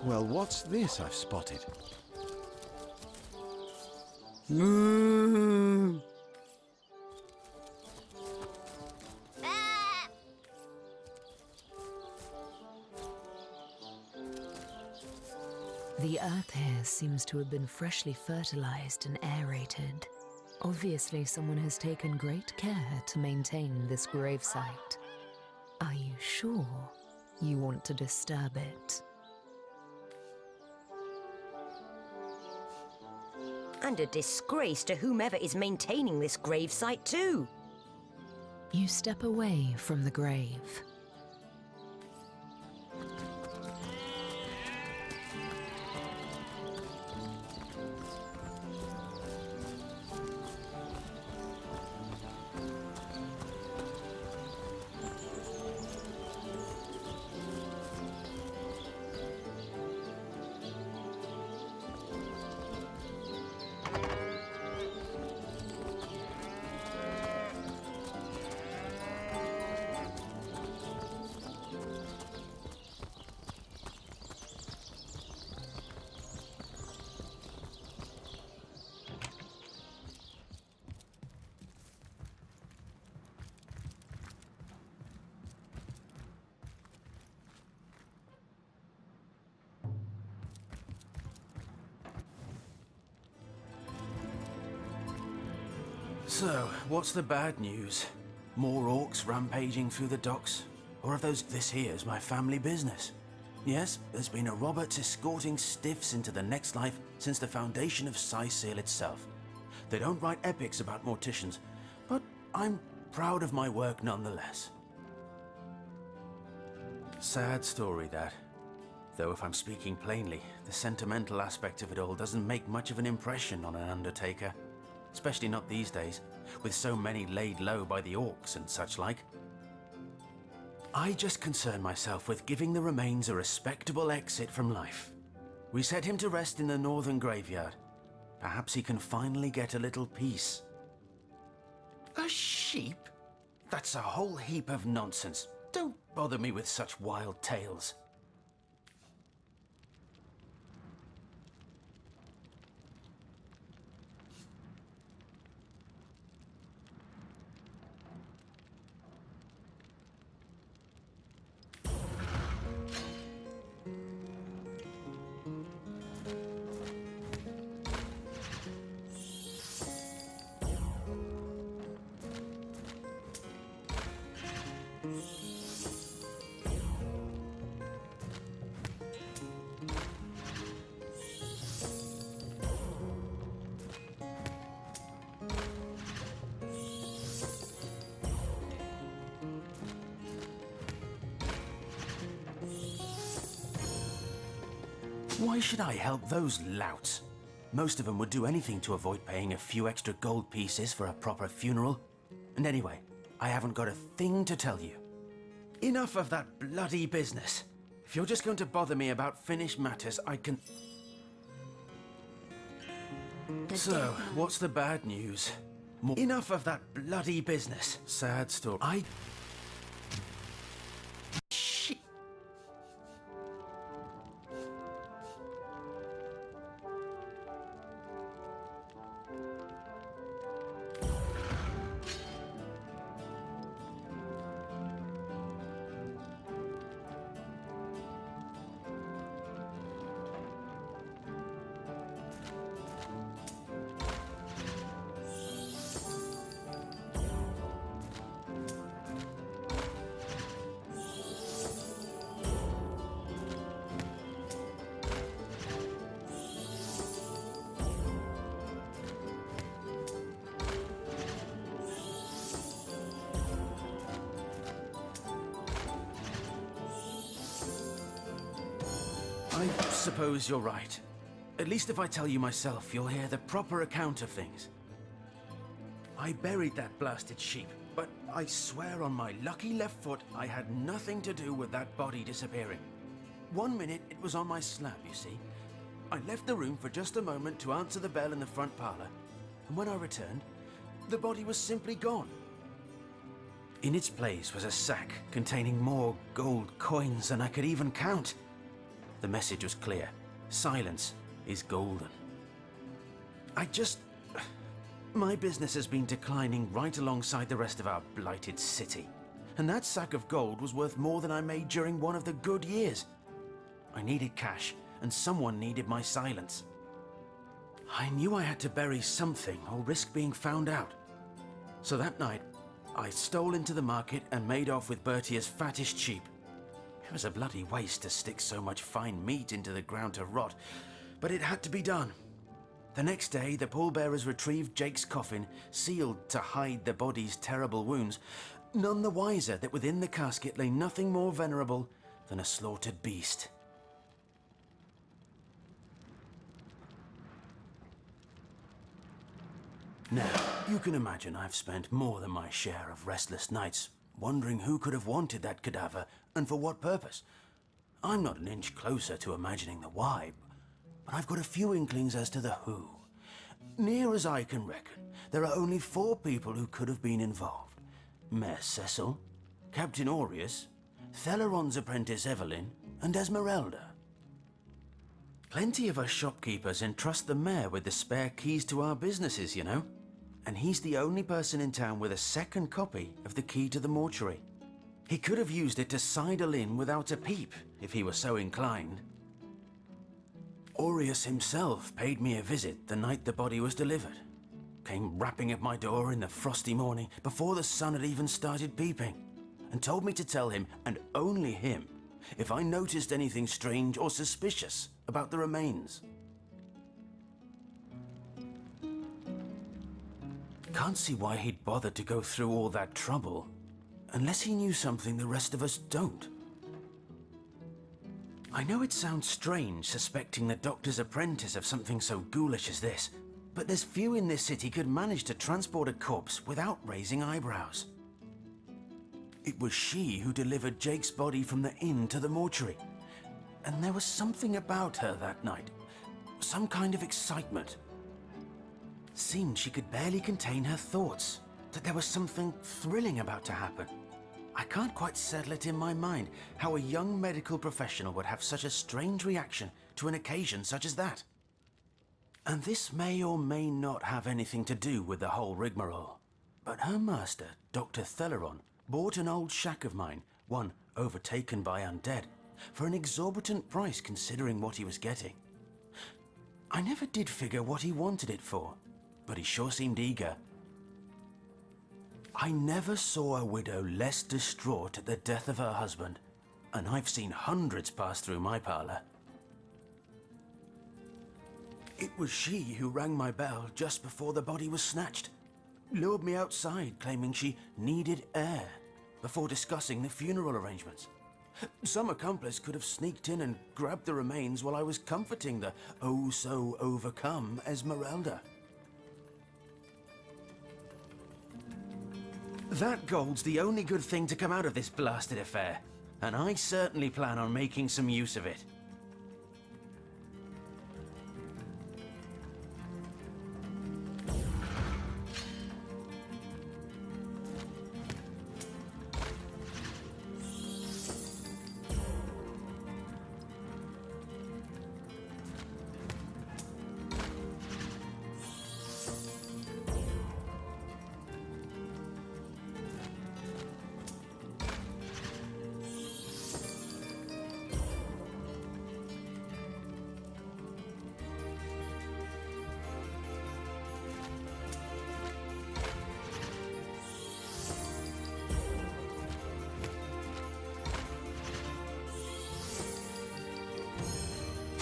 Well, what's this I've spotted? Moo! The earth here seems to have been freshly fertilized and aerated. Obviously, someone has taken great care to maintain this gravesite. Are you sure you want to disturb it? And a disgrace to whomever is maintaining this gravesite too. You step away from the grave. So, what's the bad news? More orcs rampaging through the docks? Or are this here's my family business? Yes, there's been a Roberts escorting stiffs into the next life since the foundation of Seal itself. They don't write epics about morticians, but I'm proud of my work nonetheless. Sad story, that. Though if I'm speaking plainly, the sentimental aspect of it all doesn't make much of an impression on an undertaker. Especially not these days, with so many laid low by the orcs and such like. I just concern myself with giving the remains a respectable exit from life. We set him to rest in the northern graveyard. Perhaps he can finally get a little peace. A sheep? That's a whole heap of nonsense. Don't bother me with such wild tales. Why should I help those louts? Most of them would do anything to avoid paying a few extra gold pieces for a proper funeral. And anyway, I haven't got a thing to tell you. Enough of that bloody business. If you're just going to bother me about finished matters, I can... So, what's the bad news? Enough of that bloody business. Sad story. I suppose you're right. At least if I tell you myself, you'll hear the proper account of things. I buried that blasted sheep, but I swear on my lucky left foot I had nothing to do with that body disappearing. 1 minute it was on my slab, you see. I left the room for just a moment to answer the bell in the front parlor, and when I returned, the body was simply gone. In its place was a sack containing more gold coins than I could even count. The message was clear. Silence is golden. My business has been declining right alongside the rest of our blighted city. And that sack of gold was worth more than I made during one of the good years. I needed cash, and someone needed my silence. I knew I had to bury something or risk being found out. So that night, I stole into the market and made off with Bertia's fattest sheep. It was a bloody waste to stick so much fine meat into the ground to rot, but it had to be done. The next day, the pallbearers retrieved Jake's coffin, sealed to hide the body's terrible wounds, none the wiser that within the casket lay nothing more venerable than a slaughtered beast. Now, you can imagine I've spent more than my share of restless nights wondering who could have wanted that cadaver and for what purpose. I'm not an inch closer to imagining the why, but I've got a few inklings as to the who. Near as I can reckon, there are only 4 people who could have been involved. Mayor Cecil, Captain Aureus, Theleron's apprentice Evelyn, and Esmeralda. Plenty of us shopkeepers entrust the mayor with the spare keys to our businesses, you know. And he's the only person in town with a second copy of the key to the mortuary. He could have used it to sidle in without a peep, if he were so inclined. Aureus himself paid me a visit the night the body was delivered. Came rapping at my door in the frosty morning before the sun had even started peeping, and told me to tell him, and only him, if I noticed anything strange or suspicious about the remains. Can't see why he'd bothered to go through all that trouble, unless he knew something the rest of us don't. I know it sounds strange suspecting the doctor's apprentice of something so ghoulish as this, but there's few in this city could manage to transport a corpse without raising eyebrows. It was she who delivered Jake's body from the inn to the mortuary, and there was something about her that night, some kind of excitement. Seemed she could barely contain her thoughts, that there was something thrilling about to happen. I can't quite settle it in my mind how a young medical professional would have such a strange reaction to an occasion such as that. And this may or may not have anything to do with the whole rigmarole, but her master, Dr. Theleron, bought an old shack of mine, one overtaken by undead, for an exorbitant price considering what he was getting. I never did figure what he wanted it for, but he sure seemed eager. I never saw a widow less distraught at the death of her husband, and I've seen hundreds pass through my parlor. It was she who rang my bell just before the body was snatched, lured me outside claiming she needed air, before discussing the funeral arrangements. Some accomplice could have sneaked in and grabbed the remains while I was comforting the oh-so-overcome Esmeralda. That gold's the only good thing to come out of this blasted affair, and I certainly plan on making some use of it.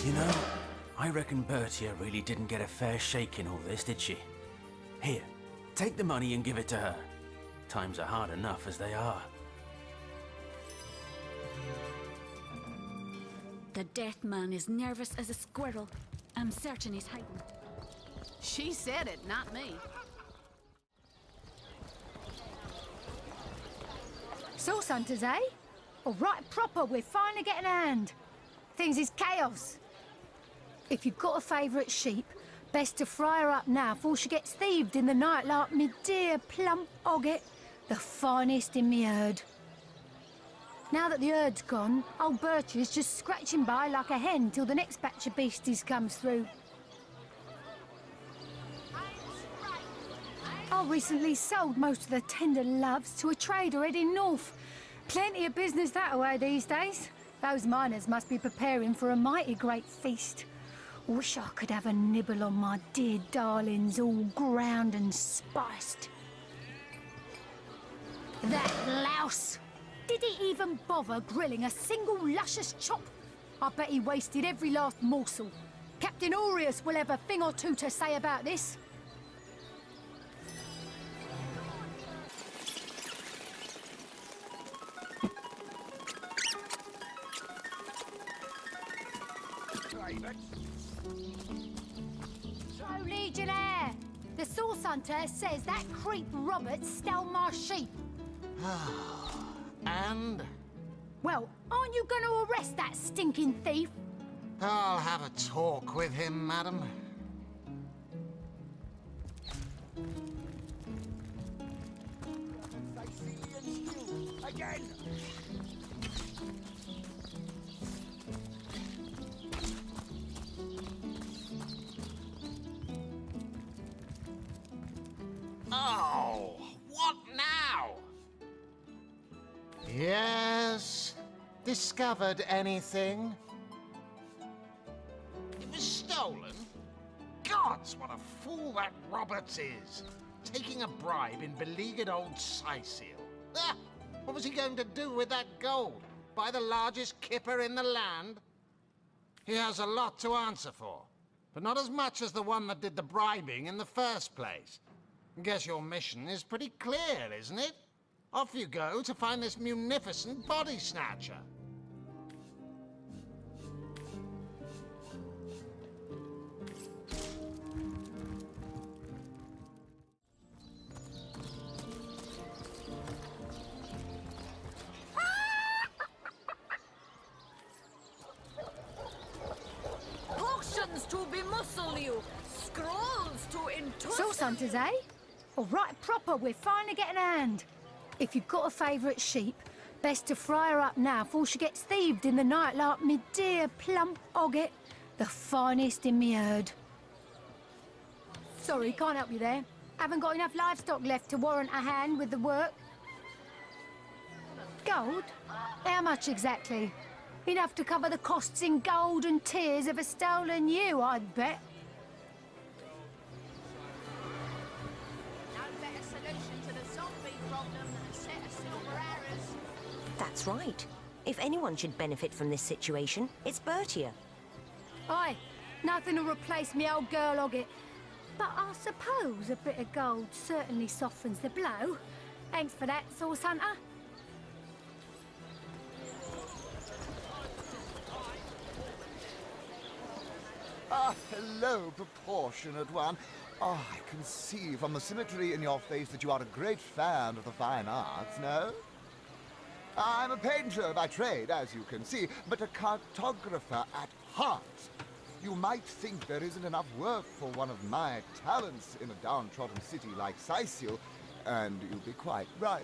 You know, I reckon Bertia really didn't get a fair shake in all this, did she? Here, take the money and give it to her. Times are hard enough as they are. The death man is nervous as a squirrel. I'm certain he's hiding. She said it, not me. Source hunters, eh? All right, proper, we're finally getting a hand. Things is chaos. If you've got a favourite sheep, best to fry her up now before she gets thieved in the night like me dear plump Ogget, the finest in me herd. Now that the herd's gone, old Bertie's just scratching by like a hen till the next batch of beasties comes through. I recently sold most of the tender loves to a trader heading north. Plenty of business that way these days. Those miners must be preparing for a mighty great feast. Wish I could have a nibble on my dear darlings, all ground and spiced. That louse! Did he even bother grilling a single luscious chop? I bet he wasted every last morsel. Captain Aureus will have a thing or two to say about this. So, Legionnaire, the Source Hunter says that creep Robert stole my sheep. And? Well, aren't you going to arrest that stinking thief? I'll have a talk with him, madam. Again! Oh, what now? Yes? Discovered anything? It was stolen? Gods, what a fool that Roberts is! Taking a bribe in beleaguered old Sicil. Ah, what was he going to do with that gold? Buy the largest kipper in the land? He has a lot to answer for, but not as much as the one that did the bribing in the first place. Guess your mission is pretty clear, isn't it? Off you go to find this munificent body snatcher. Potions to bemuscle you, scrolls to intoxicate. Source Hunters, eh? All right, proper, we're finally getting a hand. If you've got a favourite sheep, best to fry her up now before she gets thieved in the night like me dear plump Ogget, the finest in me herd. Sorry, can't help you there. Haven't got enough livestock left to warrant a hand with the work. Gold? How much exactly? Enough to cover the costs in gold and tears of a stolen ewe, I'd bet. That's right. If anyone should benefit from this situation, it's Bertia. Aye, nothing to replace me old girl Ogget. But I suppose a bit of gold certainly softens the blow. Thanks for that, Source Hunter. Ah, hello, proportionate one. Oh, I can see from the symmetry in your face that you are a great fan of the fine arts, no? I'm a painter by trade, as you can see, but a cartographer at heart. You might think there isn't enough work for one of my talents in a downtrodden city like Sicil, and you'd be quite right.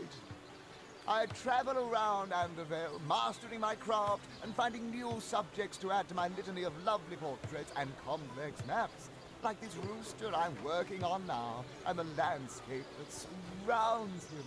I travel around Andervale, mastering my craft and finding new subjects to add to my litany of lovely portraits and complex maps, like this rooster I'm working on now, and the landscape that surrounds him.